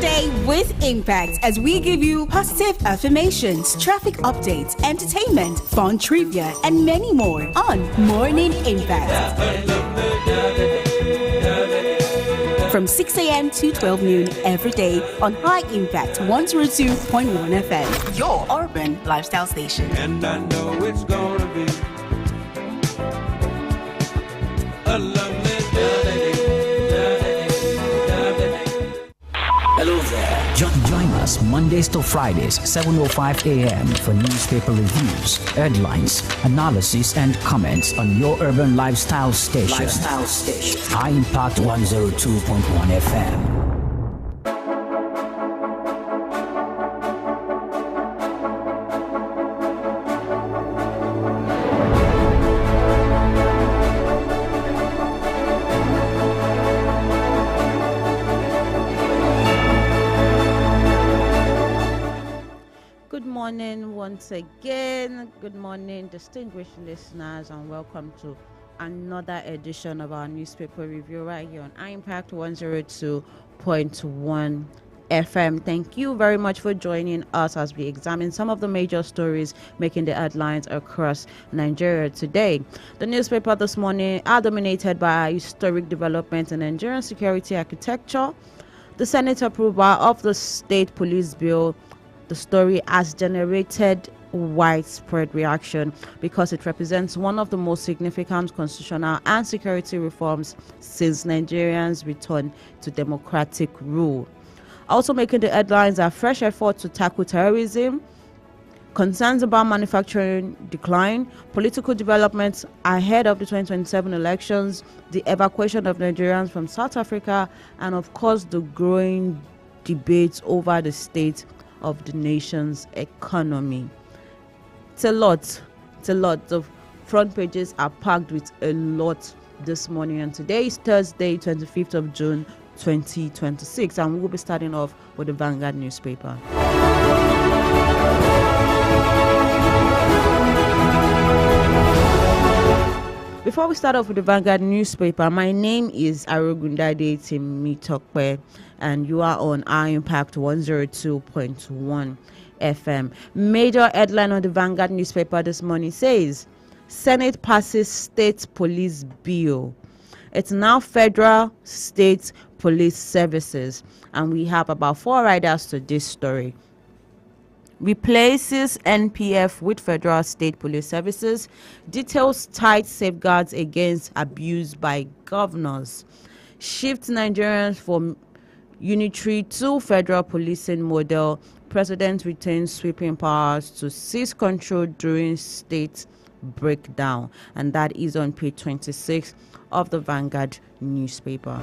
day with Impact as we give you positive affirmations, traffic updates, entertainment, fun trivia, and many more on Morning Impact. From 6 a.m. to 12 noon every day on High Impact 102.1 FM, your urban lifestyle station. And I know it's gonna be a lovely day. Hello there. Join us Mondays to Fridays, 7:05 a.m. for newspaper reviews, headlines, analysis, and comments on your urban lifestyle station. High Impact 102.1 FM. Once again, good morning, distinguished listeners, and welcome to another edition of our newspaper review right here on Impact 102.1 FM. Thank you very much for joining us as we examine some of the major stories making the headlines across Nigeria today. The newspaper this morning are dominated by historic developments in Nigerian security architecture, the Senate approval of the State Police Bill. The story has generated widespread reaction because it represents one of the most significant constitutional and security reforms since Nigerians returned to democratic rule. Also making the headlines are fresh efforts to tackle terrorism, concerns about manufacturing decline, political developments ahead of the 2027 elections, the evacuation of Nigerians from South Africa, and of course the growing debates over the state of the nation's economy. It's a lot. The front pages are packed with a lot this morning, and today is Thursday, 25th of June, 2026, and we'll be starting off with the Vanguard newspaper. Before we start off with the Vanguard newspaper, my name is Arugundade Timitokwe, and you are on our Impact 102.1 FM. Major headline on the Vanguard newspaper this morning says, Senate passes State Police Bill. It's now Federal State Police Services, and we have about 4 riders to this story. Replaces NPF with Federal State Police Services, details tight safeguards against abuse by governors, shifts Nigerians from unitary to federal policing model, President retains sweeping powers to seize control during state breakdown. And that is on page 26 of the Vanguard newspaper.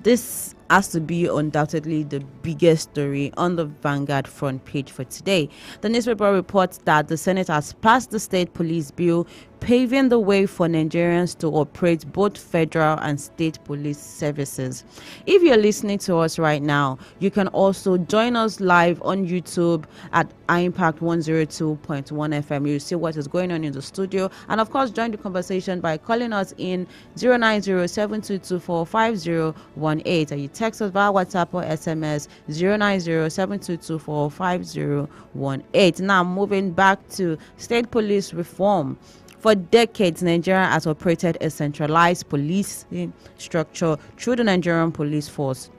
This has to be undoubtedly the biggest story on the Vanguard front page for today. The newspaper reports that the Senate has passed the State Police Bill, paving the way for Nigerians to operate both federal and state police services. If you're listening to us right now, you can also join us live on YouTube at Impact 102.1 FM. You'll see what is going on in the studio, and of course join the conversation by calling us in 090-7224-5018, and you text us via WhatsApp or SMS 090-7224-5018. Now moving back to state police reform. For decades, Nigeria has operated a centralized policing structure through the Nigerian police force.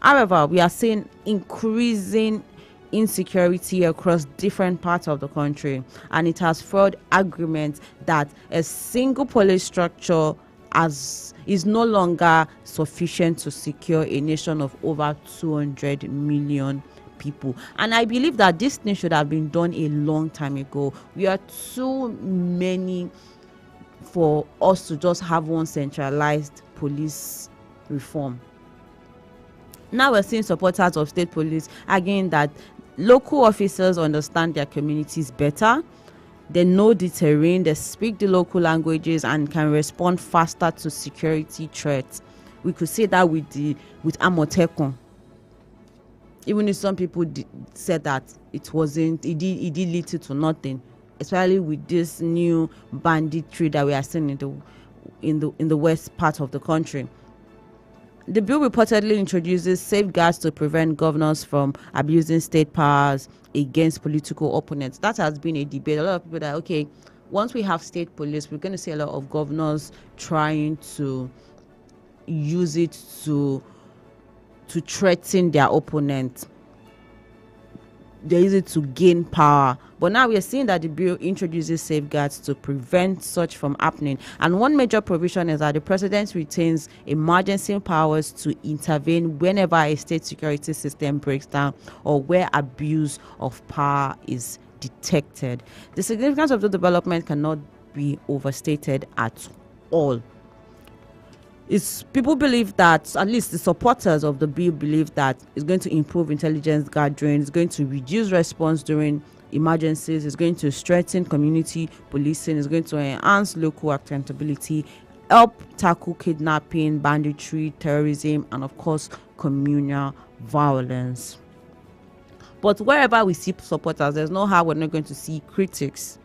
However, we are seeing increasing insecurity across different parts of the country, and it has fueled arguments that a single police structure is no longer sufficient to secure a nation of over 200 million people. And I believe that this thing should have been done a long time ago. We are too many for us to just have one centralized police reform. Now we're seeing supporters of state police arguing that local officers understand their communities better, they know the terrain, they speak the local languages, and can respond faster to security threats. We could say that with Amotekun. Even if some people said that it did little to nothing, especially with this new banditry that we are seeing in the west part of the country. The bill reportedly introduces safeguards to prevent governors from abusing state powers against political opponents. That has been a debate. A lot of people that, okay, once we have state police, we're going to see a lot of governors trying to use it to threaten their opponent. They use it to gain power. But now we are seeing that the bill introduces safeguards to prevent such from happening. And one major provision is that the president retains emergency powers to intervene whenever a state security system breaks down or where abuse of power is detected. The significance of the development cannot be overstated at all. People believe that, at least the supporters of the bill believe that it's going to improve intelligence gathering, it's going to reduce response during emergencies, it's going to strengthen community policing, it's going to enhance local accountability, help tackle kidnapping, banditry, terrorism, and of course communal violence. But wherever we see supporters, there's no how we're not going to see critics.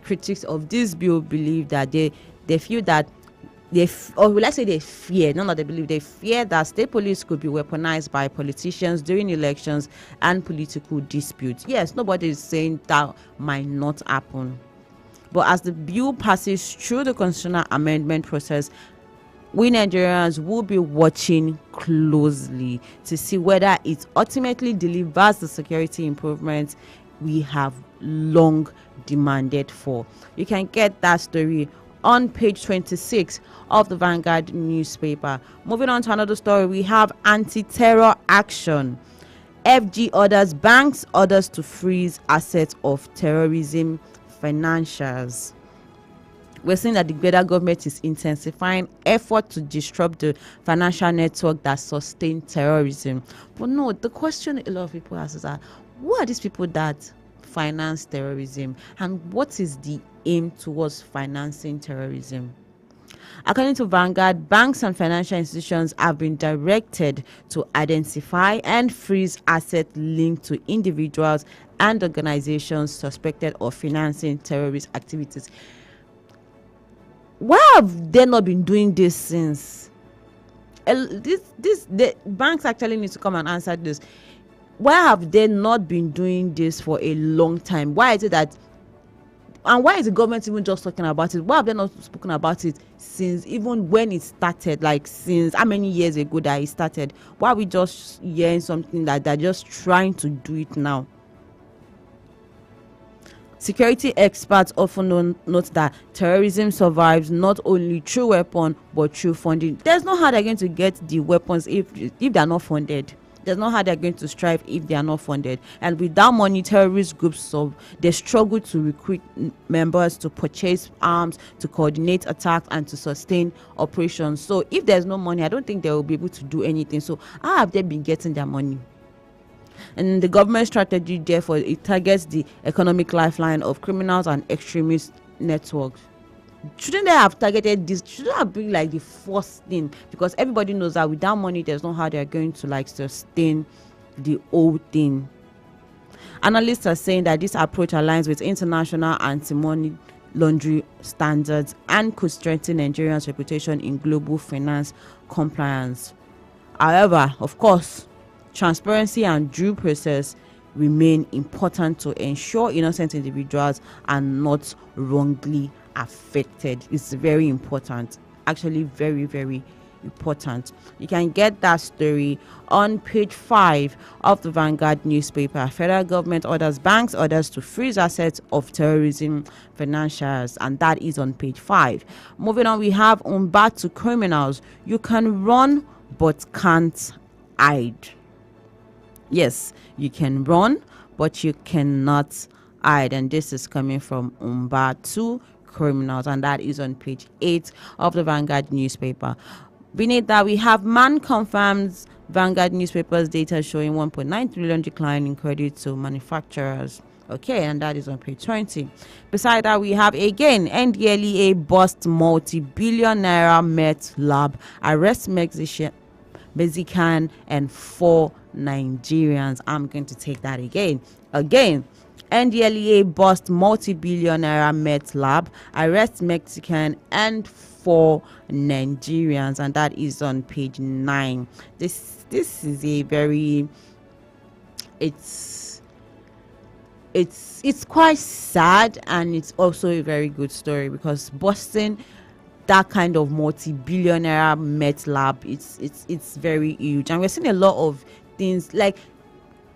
Critics of this bill believe that they feel that they fear, not that they believe, they fear that state police could be weaponized by politicians during elections and political disputes. Yes, nobody is saying that might not happen. But as the bill passes through the constitutional amendment process, we Nigerians will be watching closely to see whether it ultimately delivers the security improvements we have long demanded for. You can get that story on page 26 of the Vanguard newspaper. Moving on to another story, we have anti-terror action. FG orders banks orders to freeze assets of terrorism financiers. We're seeing that the federal government is intensifying effort to disrupt the financial network that sustain terrorism. But no, the question a lot of people ask is that, who are these people that finance terrorism, and what is the aim towards financing terrorism? According to Vanguard, banks and financial institutions have been directed to identify and freeze assets linked to individuals and organizations suspected of financing terrorist activities. Why have they not been doing this since? The banks actually need to come and answer this. Why have they not been doing this for a long time? Why is it that, and why is the government even just talking about it? Why have they not spoken about it since even when it started? Like, since how many years ago that it started? Why are we just hearing something that they're just trying to do it now? Security experts often note that terrorism survives not only through weapon but through funding. There's no how they're going to get the weapons if they're not funded. There's no how they're going to strive if they are not funded. And without money, terrorist groups they struggle to recruit members, to purchase arms, to coordinate attacks, and to sustain operations. So if there's no money, I don't think they will be able to do anything. So how have they been getting their money? And the government strategy, therefore, it targets the economic lifeline of criminals and extremist networks. Shouldn't they have targeted this? Shouldn't have been like the first thing? Because everybody knows that without money, there's no how they're going to like sustain the whole thing. Analysts are saying that this approach aligns with international anti-money laundering standards and could strengthen Nigeria's reputation in global finance compliance. However, of course, transparency and due process remain important to ensure innocent individuals are not wrongly affected. It's very important, actually very, very important. You can get that story on page 5 of the Vanguard newspaper. Federal government orders banks orders to freeze assets of terrorism financiers, and that is on page 5. Moving on, we have back to criminals. You can run but can't hide. Yes, you can run but you cannot hide, and this is coming from to criminals, and that is on page 8 of the Vanguard newspaper. Beneath that, we have Man confirms Vanguard newspaper's data showing 1.9 trillion decline in credit to manufacturers. Okay, and that is on page 20. Beside that, we have again NDLEA bust multi-billion naira Met lab, arrest Mexican and 4 Nigerians. I'm going to take that again. NDLEA bust multi-billionaire Met lab, arrest Mexican and 4 Nigerians, and that is on page 9. This is a very it's quite sad, and it's also a very good story, because busting that kind of multi-billionaire Met lab, it's very huge, and we're seeing a lot of things. Like,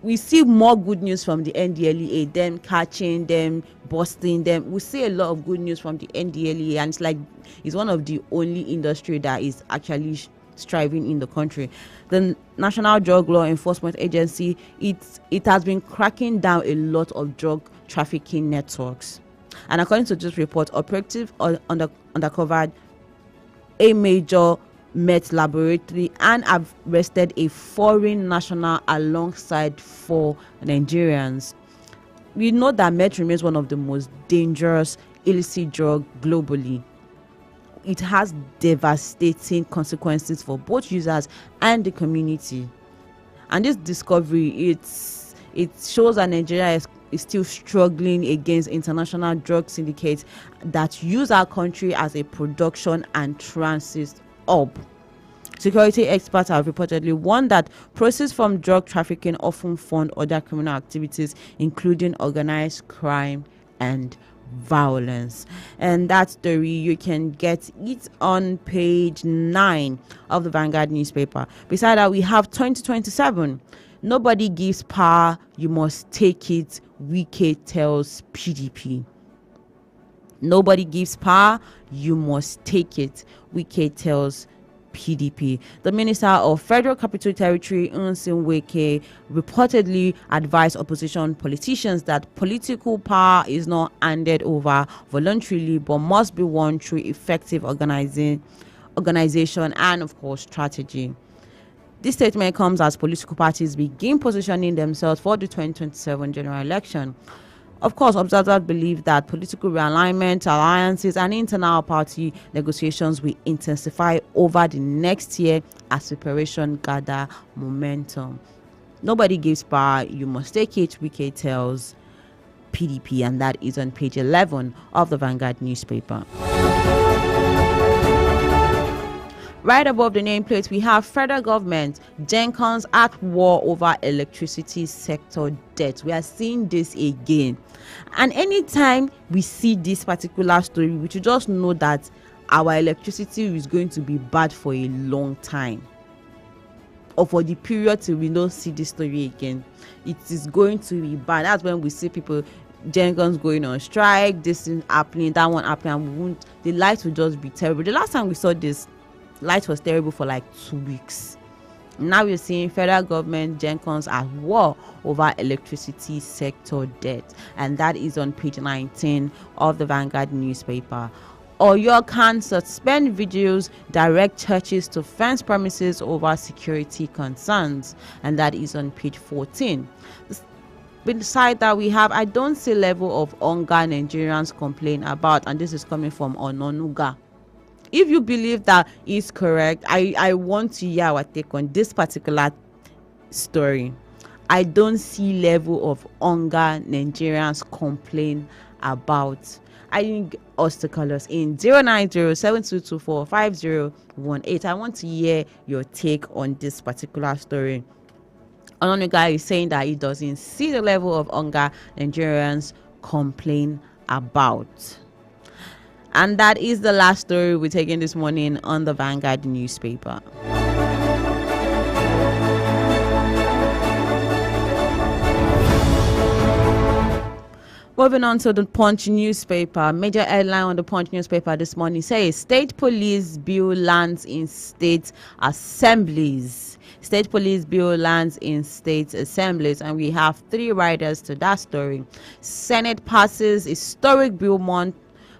we see more good news from the NDLEA, them catching them, busting them. We see a lot of good news from the NDLEA, and it's like it's one of the only industry that is actually striving in the country. The National Drug Law Enforcement Agency, it has been cracking down a lot of drug trafficking networks, and according to this report, operative undercovered a major Met laboratory and arrested a foreign national alongside 4 Nigerians. We know that Met remains one of the most dangerous illicit drug globally. It has devastating consequences for both users and the community. And this discovery, it shows that Nigeria is still struggling against international drug syndicates that use our country as a production and transit hub. Security experts have reportedly warned that proceeds from drug trafficking often fund other criminal activities, including organized crime and violence. And that story, you can get it on page 9 of the Vanguard newspaper. Beside that, we have 2027. Nobody gives power, you must take it, Wike tells PDP. Nobody gives power, you must take it, Wike tells PDP. The Minister of Federal Capital Territory, Nyesom Wike, reportedly advised opposition politicians that political power is not handed over voluntarily but must be won through effective organization and, of course, strategy. This statement comes as political parties begin positioning themselves for the 2027 general election. Of course, observers believe that political realignment, alliances, and internal party negotiations will intensify over the next year as preparation gather momentum. Nobody gives power, you must take it, Wike tells PDP, and that is on page 11 of the Vanguard newspaper. Right above the nameplate, we have federal government, Jenkins at war over electricity sector debt. We are seeing this again. And anytime we see this particular story, we should just know that our electricity is going to be bad for a long time. Or for the period till we don't see this story again. It is going to be bad. That's when we see people, Jenkins going on strike, this thing happening, that one happening, and the lights will just be terrible. The last time we saw this, light was terrible for like 2 weeks. Now we're seeing federal government, Jenkins at war over electricity sector debt, and that is on page 19 of the Vanguard newspaper. Oyo can suspend videos, direct churches to fence premises over security concerns, and that is on page 14. Beside that, we have I don't see level of hunger Nigerians complain about, and this is coming from Ononuga. If you believe that is correct, I want to hear our take on this particular story. I don't see level of hunger Nigerians complain about. I think us to call us in 090-7224-5018. I want to hear your take on this particular story. Another guy is saying that he doesn't see the level of hunger Nigerians complain about. And that is the last story we're taking this morning on the Vanguard newspaper. Moving on to the Punch newspaper. Major headline on the Punch newspaper this morning says State Police Bill lands in state assemblies. State Police Bill lands in state assemblies, and we have 3 riders to that story. Senate passes historic bill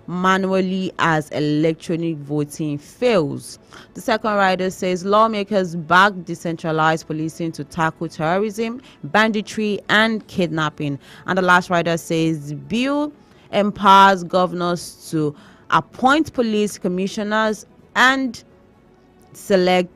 manually as electronic voting fails. The second rider says lawmakers back decentralized policing to tackle terrorism, banditry, and kidnapping. And the last rider says bill empowers governors to appoint police commissioners and select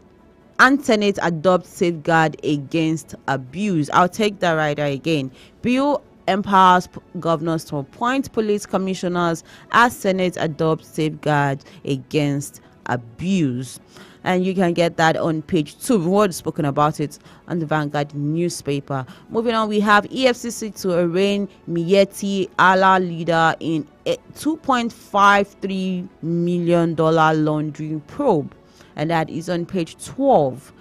and Senate adopt safeguard against abuse. I'll take the rider again. Bill empowers governors to appoint police commissioners as Senate adopts safeguards against abuse. And you can get that on page 2. We've already spoken about it on the Vanguard newspaper. Moving on, we have EFCC to arraign Miyetti Allah leader in a $2.53 million laundering probe. And that is on page 12.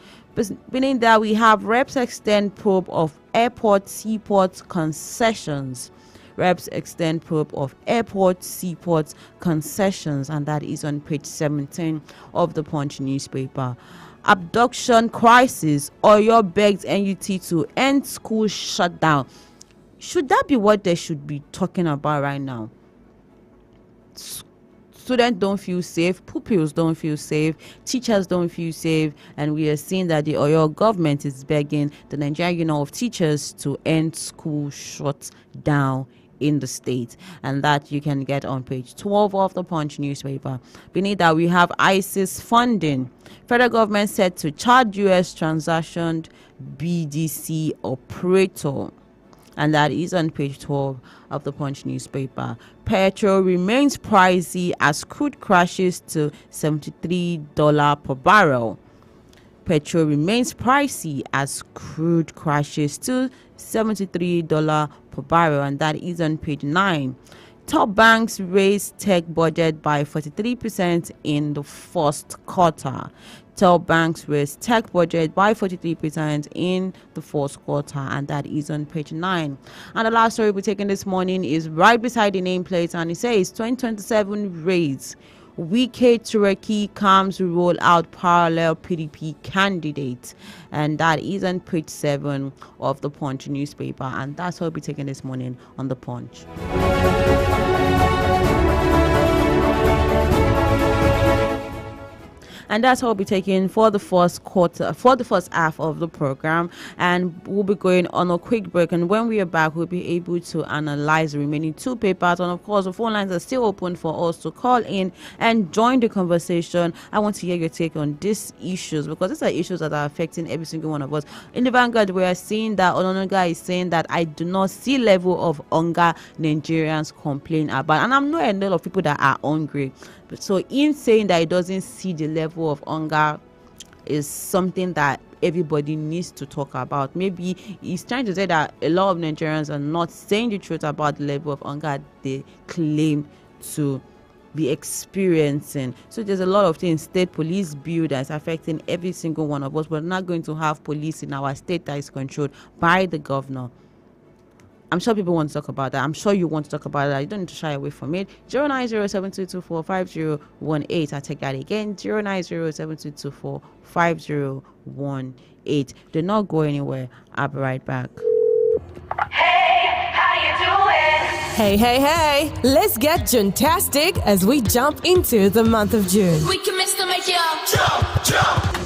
Beneath that, we have reps extend probe of airport seaport concessions. Reps extend probe of airport seaport concessions, and that is on page 17 of the Punch newspaper. Abduction crisis. Oyo begs NUT to end school shutdown. Should that be what they should be talking about right now? Students don't feel safe, pupils don't feel safe, teachers don't feel safe, and we are seeing that the Oyo government is begging the Nigerian Union of Teachers to end school shutdown in the state, and that you can get on page 12 of the Punch newspaper. Beneath that, we have ISIS funding. Federal government set to charge US transactioned BDC operator, and that is on page 12 of the Punch newspaper. Petrol remains pricey as crude crashes to $73 per barrel. Petrol remains pricey as crude crashes to $73 per barrel, and that is on page 9. Top banks raised tech budget by 43% in the first quarter. Top banks raised tech budget by 43% in the fourth quarter, and that is on page 9. And the last story we're taking this morning is right beside the nameplate, and it says 2027 raids. Wike Turkey comes to roll out parallel PDP candidate, and that is on page 7 of the Punch newspaper, and that's what we'll be taking this morning on the Punch. And that's what we'll be taking for the first half of the program. And we'll be going on a quick break. And when we are back, we'll be able to analyze the remaining 2 papers. And of course, the phone lines are still open for us to call in and join the conversation. I want to hear your take on these issues, because these are issues that are affecting every single one of us. In the Vanguard, we are seeing that Ononoga is saying that I do not see level of hunger Nigerians complain about. And I'm not a lot of people that are hungry. So in saying that he doesn't see the level of hunger is something that everybody needs to talk about. Maybe he's trying to say that a lot of Nigerians are not saying the truth about the level of hunger they claim to be experiencing. So there's a lot of things. State police bill that's affecting every single one of us. We're not going to have police in our state that is controlled by the governor. I'm sure people want to talk about that. I'm sure you want to talk about that. You don't need to shy away from it. 09072245018. I'll take that again. 09072245018. Do not go anywhere. I'll be right back. Hey, how you doing? Hey, hey, hey. Let's get Juntastic as we jump into the month of June. We can mix to make you jump.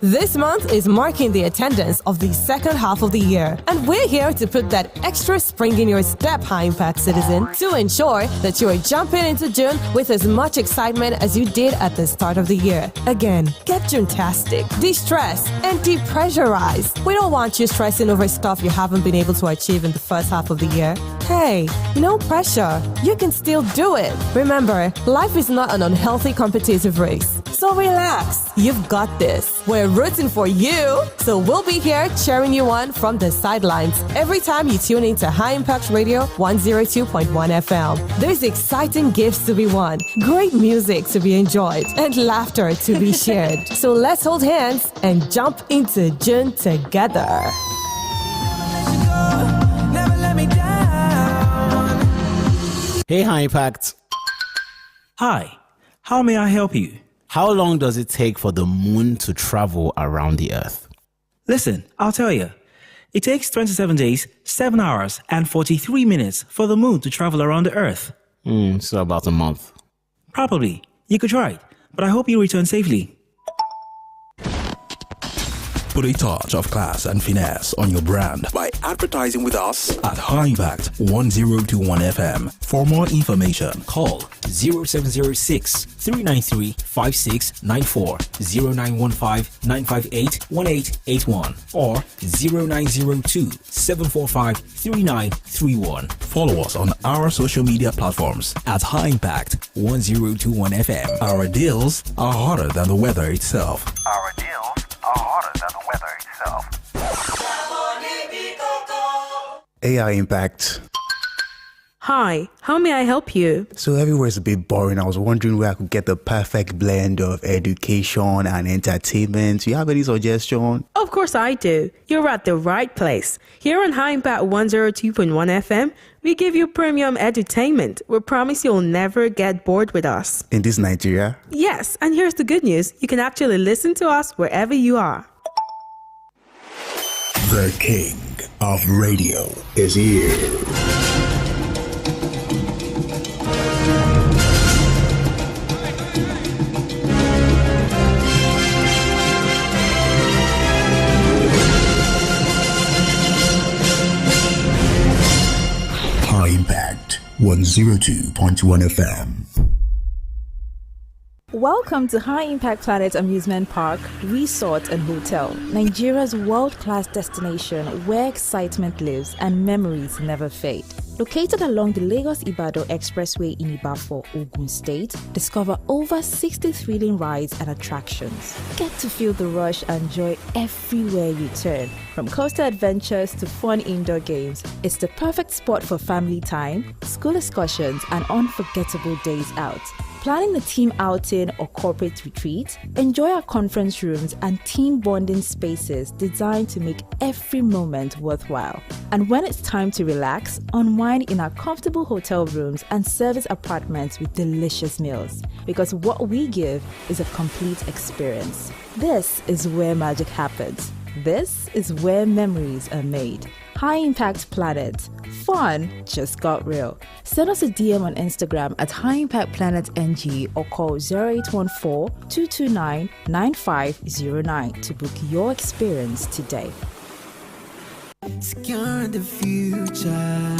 This month is marking the attendance of the second half of the year, and we're here to put that extra spring in your step, High Impact citizen, to ensure that you are jumping into June with as much excitement as you did at the start of the year. Again, get Juntastic, de-stress, and depressurize. We don't want you stressing over stuff you haven't been able to achieve in the first half of the year. Hey, no pressure. You can still do it. Remember, life is not an unhealthy competitive race, so relax. You've got this. We're rooting for you, so we'll be here cheering you on from the sidelines every time you tune into High Impact Radio 102.1 FM. There's exciting gifts to be won, great music to be enjoyed, and laughter to be shared. So let's hold hands and jump into June together. Hey, High Impact. Hi, how may I help you? How long does it take for the moon to travel around the Earth? Listen, I'll tell you. It takes 27 days, 7 hours, and 43 minutes for the moon to travel around the Earth. So about a month. Probably. You could try it, but I hope you return safely. Put a touch of class and finesse on your brand by advertising with us at High Impact 1021 FM. For more information, Call 0706 393 5694, 0915 958 1881, or 0902 745 3931. follow us on our social media platforms at High Impact 1021 FM. Our deals are hotter than the weather itself. Our deals are hotter than the weather itself. AI Impact. Hi, how may I help you? So everywhere's a bit boring. I was wondering where I could get the perfect blend of education and entertainment. Do you have any suggestion? Of course I do. You're at the right place. Here on High Impact 102.1 FM, we give you premium edutainment. We promise you'll never get bored with us. In this Nigeria? Yes, and here's the good news. You can actually listen to us wherever you are. The king of radio is here. High Impact 102.1 FM. Welcome to High Impact Planet Amusement Park, Resort and Hotel, Nigeria's world-class destination where excitement lives and memories never fade. Located along the Lagos-Ibadan Expressway in Ibafo, Ogun State, discover over 60 thrilling rides and attractions. Get to feel the rush and joy everywhere you turn. From coaster adventures to fun indoor games, it's the perfect spot for family time, school excursions, and unforgettable days out. Planning a team outing or corporate retreat? Enjoy our conference rooms and team bonding spaces designed to make every moment worthwhile. And when it's time to relax, unwind in our comfortable hotel rooms and service apartments with delicious meals. Because what we give is a complete experience. This is where magic happens. This is where memories are made. High Impact Planet. Fun just got real. Send us a DM on Instagram at High Impact Planet NG or call 0814-229-9509 to book your experience today. Secure the future.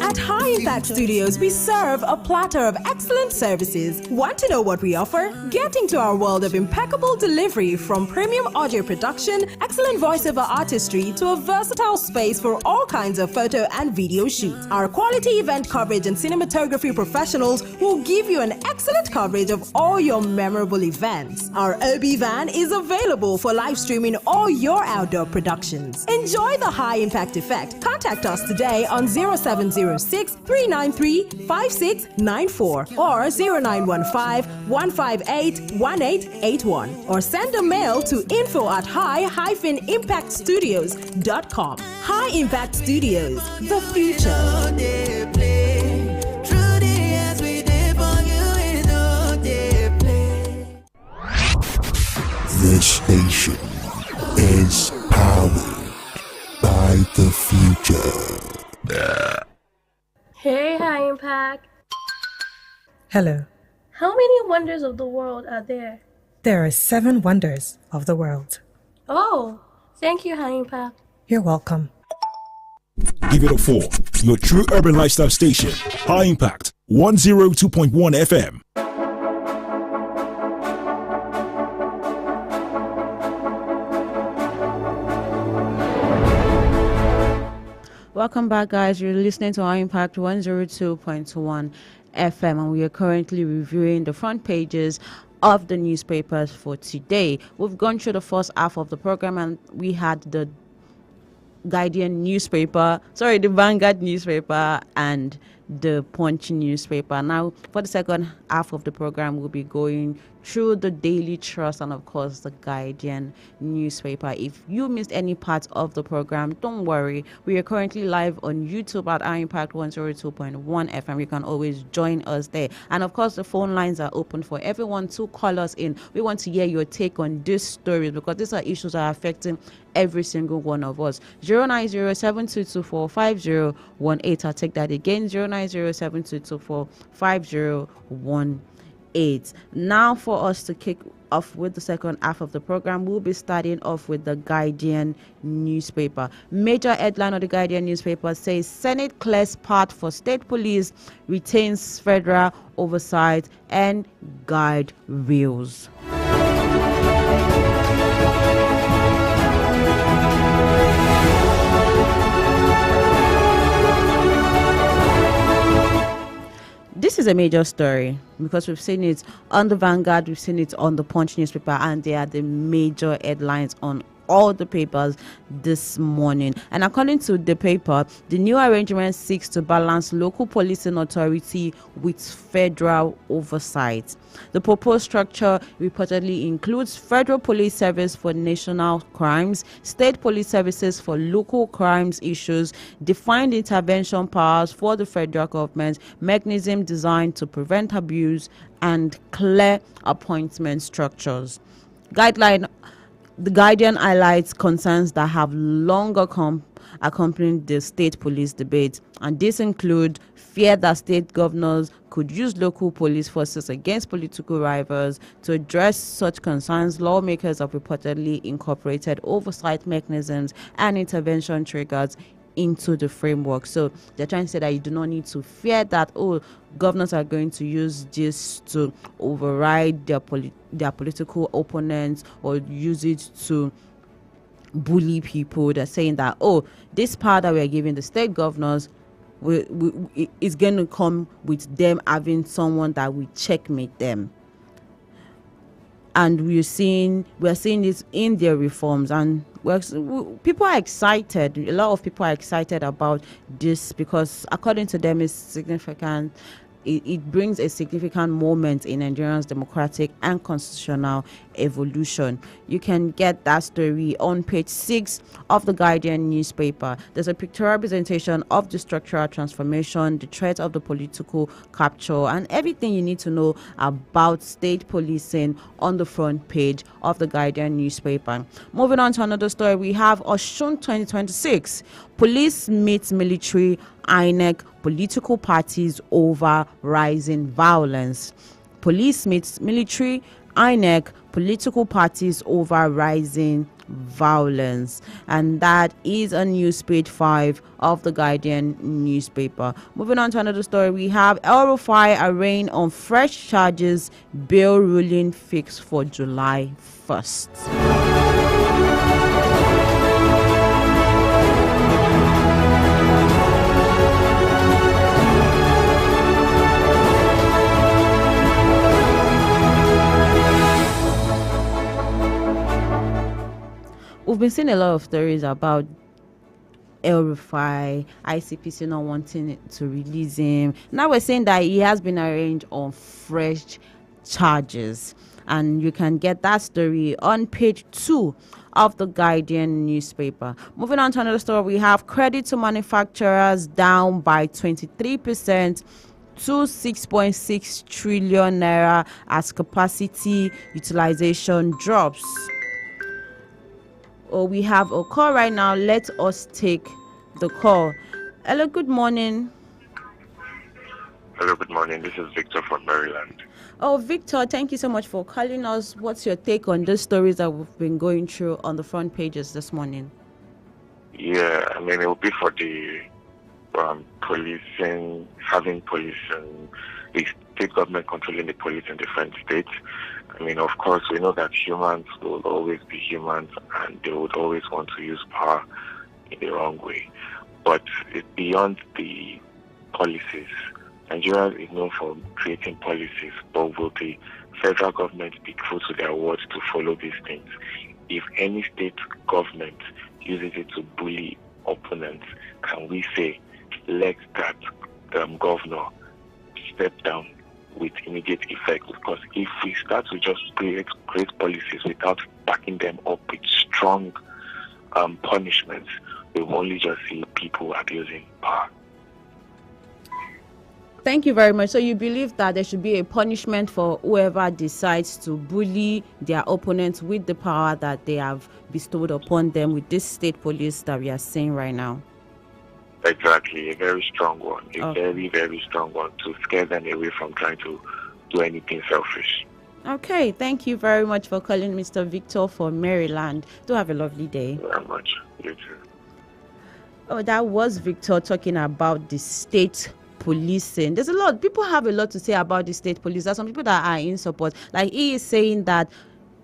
At High Impact Studios, we serve a platter of excellent services. Want to know what we offer? Get into our world of impeccable delivery, from premium audio production, excellent voiceover artistry, to a versatile space for all kinds of photo and video shoots. Our quality event coverage and cinematography professionals will give you an excellent coverage of all your memorable events. Our OB van is available for live streaming all your outdoor productions. Enjoy the high impact effect. Contact us today on 0706-393-5694 or 0915-158-1881 or send a mail to info@high-impactstudios.com. High Impact Studios, the future. This station is powered by the future. Hey, High Impact. Hello. How many wonders of the world are there? There are 7 wonders of the world. Oh, thank you, High Impact. You're welcome. Give it a 4. Your true urban lifestyle station. High Impact 102.1 FM. Welcome back, guys. You're listening to High Impact 102.1 FM, and we are currently reviewing the front pages of the newspapers for today. We've gone through the first half of the program, and we had the Guardian newspaper, the Vanguard newspaper, and the Punch newspaper. Now, for the second half of the program, we'll be going through the Daily Trust and, of course, the Guardian newspaper. If you missed any part of the program, don't worry. We are currently live on YouTube at High Impact 102.1 FM. You can always join us there. And, of course, the phone lines are open for everyone to call us in. We want to hear your take on this story, because these are issues that are affecting every single one of us. 09072245018. I'll take that again. 09072245018. 8. Now, for us to kick off with the second half of the program, we'll be starting off with the Guardian newspaper. Major headline of the Guardian newspaper says Senate clears path for state police, retains federal oversight and guide rails. This is a major story because we've seen it on the Vanguard, we've seen it on the Punch newspaper, and they are the major headlines on all the papers this morning. And according to the paper, the new arrangement seeks to balance local policing authority with federal oversight. The proposed structure reportedly includes Federal Police Service for national crimes, State Police Services for local crimes issues, defined intervention powers for the federal government, mechanism designed to prevent abuse, and clear appointment structures. The Guardian highlights concerns that have longer accompanied the state police debate, and this include fear that state governors could use local police forces against political rivals. To address such concerns, lawmakers have reportedly incorporated oversight mechanisms and intervention triggers into the framework. So they're trying to say that you do not need to fear that governors are going to use this to override their political opponents or use it to bully people. They're saying that this power that we are giving the state governors is going to come with them having someone that will checkmate them. And we're seeing this in their reforms, and people are excited. A lot of people are excited about this because, according to them, it's significant. It brings a significant moment in Nigeria's democratic and constitutional evolution. You can get that story on page 6 of the Guardian newspaper. There's a pictorial representation of the structural transformation, the threat of the political capture, and everything you need to know about state policing on the front page of the Guardian newspaper. Moving on to another story, we have Osun 2026. Police meets military, INEC, political parties over rising violence. Police meets military, INEC, political parties over rising violence. And that is on news page 5 of the Guardian newspaper. Moving on to another story, we have El Rufai arraigned on fresh charges, bail ruling fixed for July 1st. We've been seeing a lot of stories about El Rufai, ICPC not wanting to release him. Now we're saying that he has been arraigned on fresh charges. And you can get that story on page 2 of the Guardian newspaper. Moving on to another story, we have credit to manufacturers down by 23% to 6.6 trillion naira as capacity utilization drops. We have a call right now. Let us take the call. Hello, good morning. Hello, good morning. This is Victor from Maryland. Victor, thank you so much for calling us. What's your take on the stories that we've been going through on the front pages this morning? Yeah, I mean, it will be for the policing, having policing, the state government controlling the police in different states. I mean, of course, we know that humans will always be humans and they would always want to use power in the wrong way. But it's beyond the policies. Nigeria is known for creating policies, but will the federal government be true to their words to follow these things? If any state government uses it to bully opponents, can we say, let that governor step down with immediate effect? Because if we start to just create policies without backing them up with strong punishments, we will only just see people abusing power. Thank you very much. So you believe that there should be a punishment for whoever decides to bully their opponents with the power that they have bestowed upon them with this state police that we are seeing right now? Exactly, a very strong one, very, very strong one to scare them away from trying to do anything selfish. Okay, thank you very much for calling, Mr. Victor from Maryland. Do have a lovely day. Very much. You too. Oh, that was Victor talking about the state policing. There's a lot. People have a lot to say about the state police. There's some people that are in support. Like he is saying that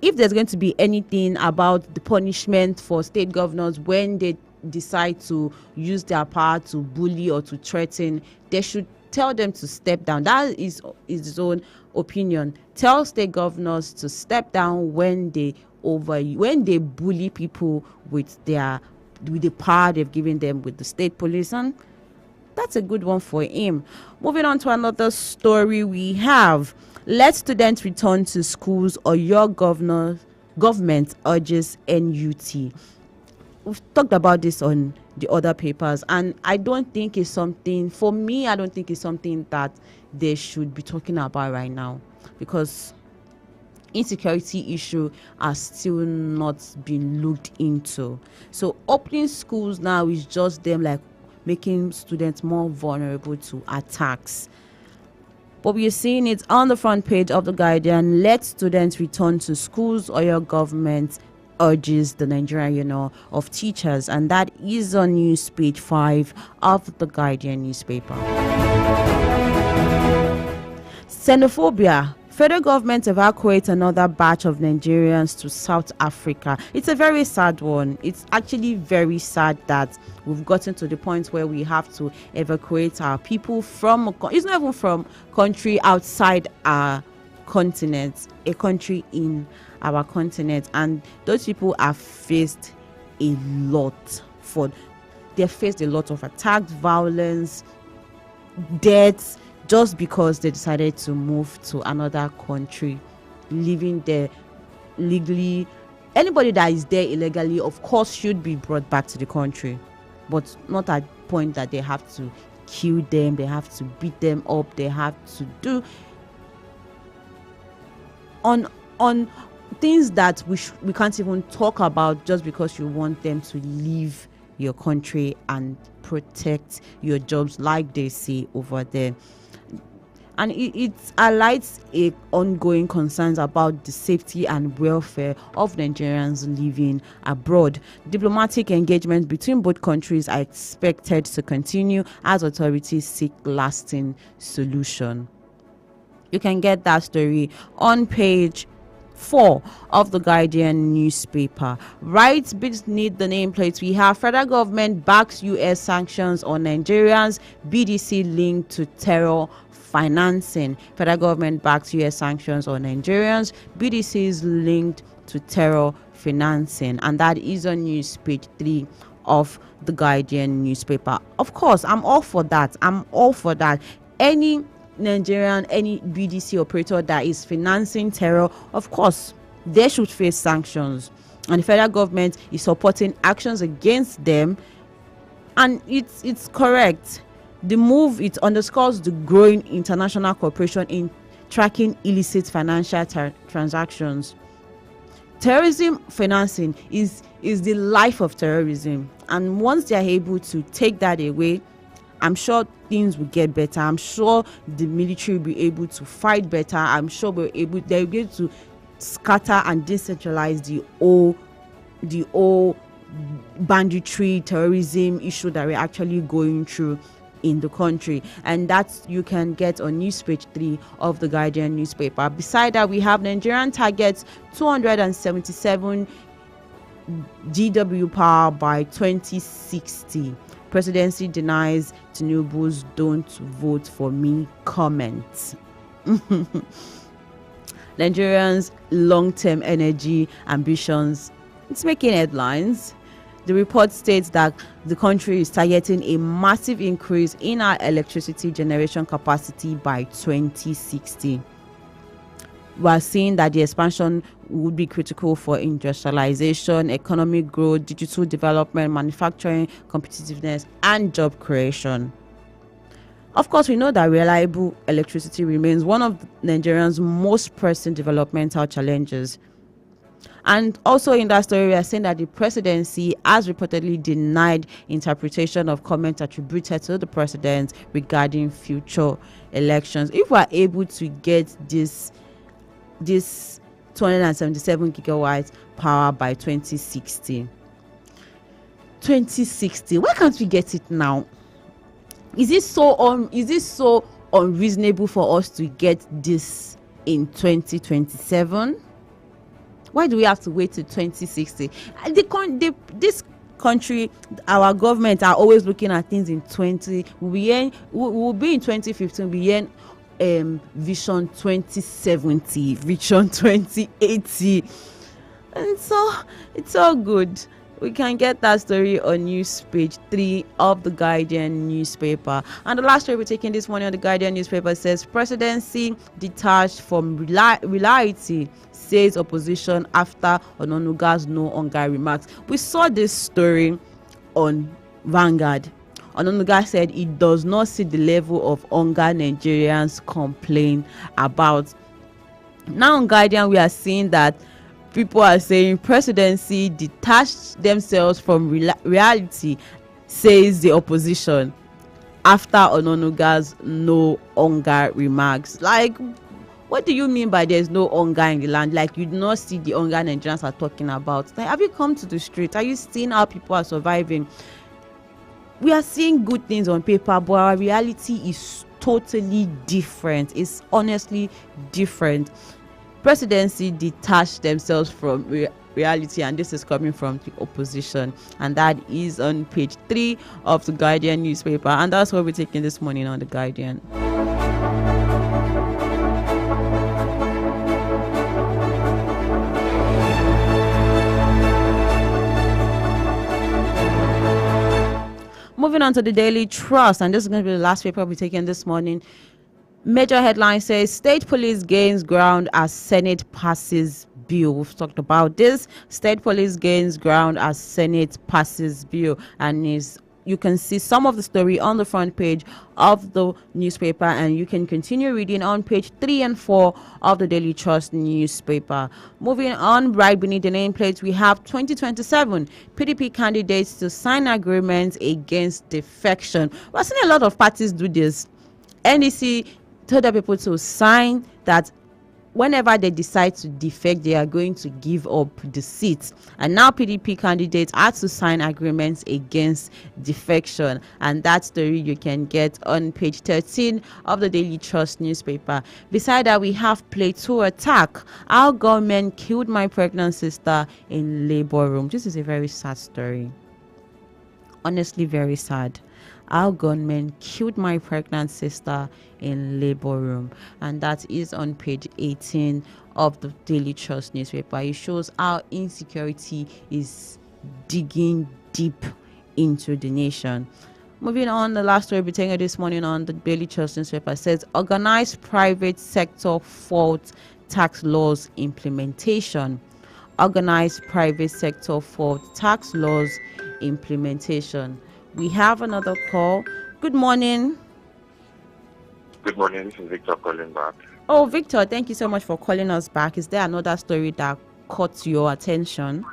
if there's going to be anything about the punishment for state governors when they decide to use their power to bully or to threaten, they should tell them to step down. That is his own opinion. Tell state governors to step down when they bully people with the power they've given them with the state police, and that's a good one for him. Moving on to another story we have. Let students return to schools or your government urges NUT. We've talked about this on the other papers, and I don't think it's something that they should be talking about right now, because insecurity issue are still not been looked into. So opening schools now is just them like making students more vulnerable to attacks. But we are seeing it on the front page of The Guardian. Let students return to schools or your government urges the Nigerian Union of Teachers, and that is on news page 5 of The Guardian newspaper. Xenophobia. Federal government evacuates another batch of Nigerians to South Africa. It's a very sad one. It's actually very sad that we've gotten to the point where we have to evacuate our people from, it's not even from country outside our continent, a country in our continent. And those people have faced a lot of attacks, violence, deaths, just because they decided to move to another country, living there legally. Anybody that is there illegally, of course, should be brought back to the country, but not at the point that they have to kill them, they have to beat them up, they have to do on things that we can't even talk about, just because you want them to leave your country and protect your jobs, like they say over there. And it highlights ongoing concerns about the safety and welfare of Nigerians living abroad. Diplomatic engagement between both countries are expected to continue as authorities seek lasting solution. You can get that story on page 4 of The Guardian newspaper. Right beneath the nameplate, we have federal government backs US sanctions on Nigerians, BDC linked to terror financing. Federal government backs US sanctions on Nigerians, BDCs linked to terror financing, and that is on news page 3 of The Guardian newspaper. Of course, I'm all for that. Any Nigerian, any BDC operator that is financing terror, of course, they should face sanctions, and the federal government is supporting actions against them, and it's correct. The move, it underscores the growing international cooperation in tracking illicit financial transactions. Terrorism financing is the life of terrorism, and once they are able to take that away, I'm sure things will get better. I'm sure the military will be able to fight better. I'm sure they'll be able to scatter and decentralize the whole banditry, terrorism issue that we're actually going through in the country. And that you can get on news page 3 of The Guardian newspaper. Beside that, we have Nigerian targets 277 GW power by 2060. Presidency denies Tinubu's "don't vote for me" comments. Nigerians' long-term energy ambitions, it's making headlines. The report states that the country is targeting a massive increase in our electricity generation capacity by 2060. We are seeing that the expansion would be critical for industrialization, economic growth, digital development, manufacturing, competitiveness, and job creation. Of course, we know that reliable electricity remains one of Nigeria's most pressing developmental challenges. And also in that story, we are saying that the presidency has reportedly denied interpretation of comments attributed to the president regarding future elections. If we are able to get this 277 gigawatts power by 2060, why can't we get it now? Is it so unreasonable for us to get this in 2027? Why do we have to wait till 2060? This country, our government are always looking at things in 20. We'll be in 2015. We end Vision 2070, Vision 2080, and so it's all good. We can get that story on news page 3 of the Guardian newspaper. And the last story we're taking this morning on the Guardian newspaper says presidency detached from reality, says opposition after Ononuga's no hunger remarks. We saw this story on Vanguard. Ononuga said he does not see the level of hunger Nigerians complain about. Now on Guardian, we are seeing that people are saying presidency detached themselves from reality, says the opposition, after Ononuga's no hunger remarks. Like, what do you mean by there's no hunger in the land? Like, you do not see the hunger Nigerians are talking about? Like, have you come to the street? Are you seeing how people are surviving? We are seeing good things on paper, but our reality is totally different. It's honestly different. Presidency detached themselves from reality, and this is coming from the opposition, and that is on page 3 of the Guardian newspaper, and that's what we're taking this morning on the Guardian. Moving on to the Daily Trust, and this is going to be the last paper we're taking this morning. Major headline says State Police gains ground as Senate passes bill. We've talked about this. State Police gains ground as Senate passes bill, and you can see some of the story on the front page of the newspaper, and you can continue reading on page 3 and 4 of the Daily Trust newspaper. Moving on, right beneath the nameplate, we have 2027 PDP candidates to sign agreements against defection. We're seeing a lot of parties do this. NDC told the people to sign that whenever they decide to defect, they are going to give up the seats. And now PDP candidates are to sign agreements against defection. And that story you can get on page 13 of the Daily Trust newspaper. Beside that, we have Plateau attack. Our government killed my pregnant sister in labor room. This is a very sad story. Honestly, very sad. Our gunmen killed my pregnant sister in labor room, and that is on page 18 of the Daily Trust newspaper. It shows how insecurity is digging deep into the nation. Moving on, the last story we're taking this morning on the Daily Trust newspaper says organized private sector fault tax laws implementation. Organized private sector fault tax laws implementation. We have another call. Good morning. Good morning. This is Victor calling back. Oh, Victor, thank you so much for calling us back. Is there another story that caught your attention?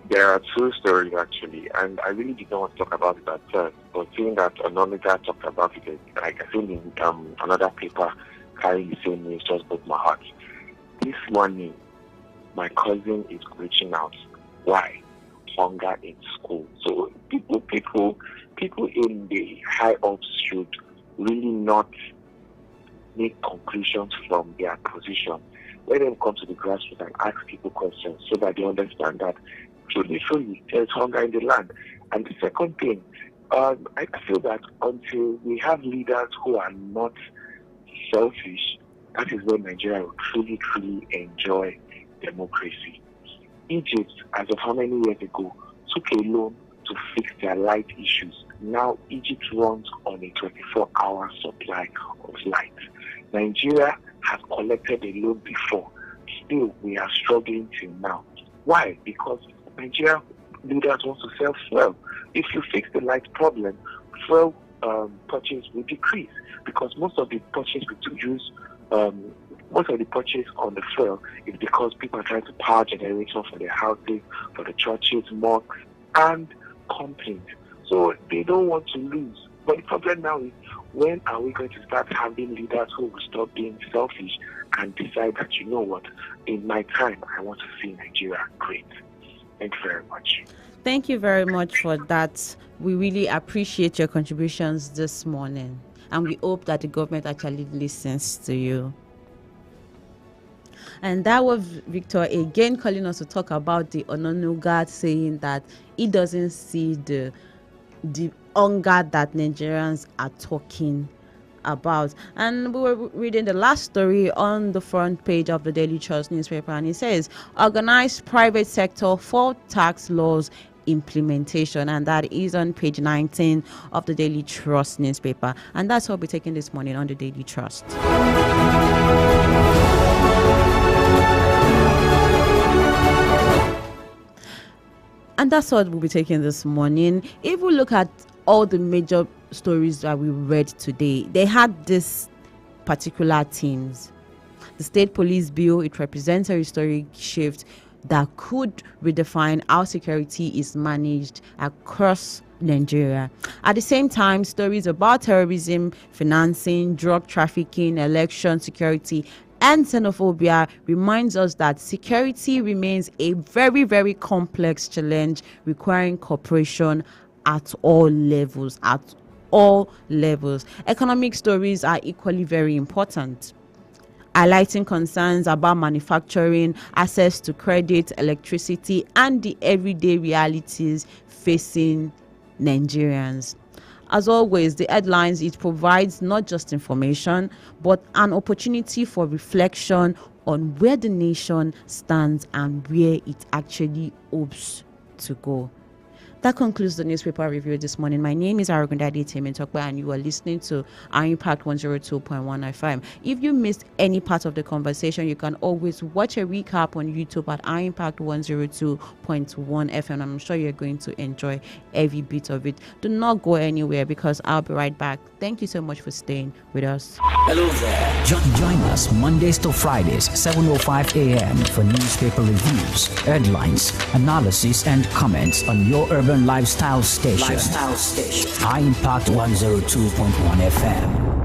There are two stories actually, and I really did not want to talk about it at first, but seeing that Ononuga talked about it, like I think in another paper carrying the same news, just broke my heart. This morning, my cousin is reaching out. Why? Hunger in school. So people in the high ups should really not make conclusions from their position. Let them come to the grassroots and ask people questions so that they understand that truly there's hunger in the land. And the second thing, I feel that until we have leaders who are not selfish, that is when Nigeria will truly enjoy democracy. Egypt, as of how many years ago, took a loan to fix their light issues. Now Egypt runs on a 24-hour supply of light. Nigeria has collected a loan before. Still, we are struggling till now. Why? Because Nigeria leaders want to sell fuel. If you fix the light problem, fuel purchase will decrease, because most of the purchase we use most of the purchase on the fuel is because people are trying to power generation for their houses, for the churches, mosques, and companies. So they don't want to lose. But the problem now is, when are we going to start having leaders who will stop being selfish and decide that, you know what, in my time, I want to see Nigeria great. Thank you very much. Thank you very much for that. We really appreciate your contributions this morning. And we hope that the government actually listens to you. And that was Victor again calling us to talk about the Ononuga, saying that he doesn't see the hunger that Nigerians are talking about. And we were reading the last story on the front page of the Daily Trust newspaper, and it says organized private sector for tax laws implementation, and that is on page 19 of the Daily Trust newspaper. And that's what we're taking this morning on the Daily Trust. And that's what we'll be taking this morning. If we look at all the major stories that we read today, they had this particular themes. The State Police Bill, it represents a historic shift that could redefine how security is managed across Nigeria. At the same time, stories about terrorism, financing, drug trafficking, election security, and xenophobia reminds us that security remains a very, very complex challenge requiring cooperation at all levels. Economic stories are equally very important, highlighting concerns about manufacturing, access to credit, electricity, and the everyday realities facing Nigerians. As always, the headlines, it provides not just information, but an opportunity for reflection on where the nation stands and where it actually hopes to go. That concludes the newspaper review this morning. My name is Arugundade Temitokwe, and you are listening to our Impact 102.1 FM. If you missed any part of the conversation, you can always watch a recap on YouTube at our Impact 102.1 FM. I'm sure you're going to enjoy every bit of it. Do not go anywhere, because I'll be right back. Thank you so much for staying with us. Hello there. Join us Mondays to Fridays, 7:05 a.m. for newspaper reviews, headlines, analysis, and comments on your urban lifestyle station. High Impact 102.1 FM.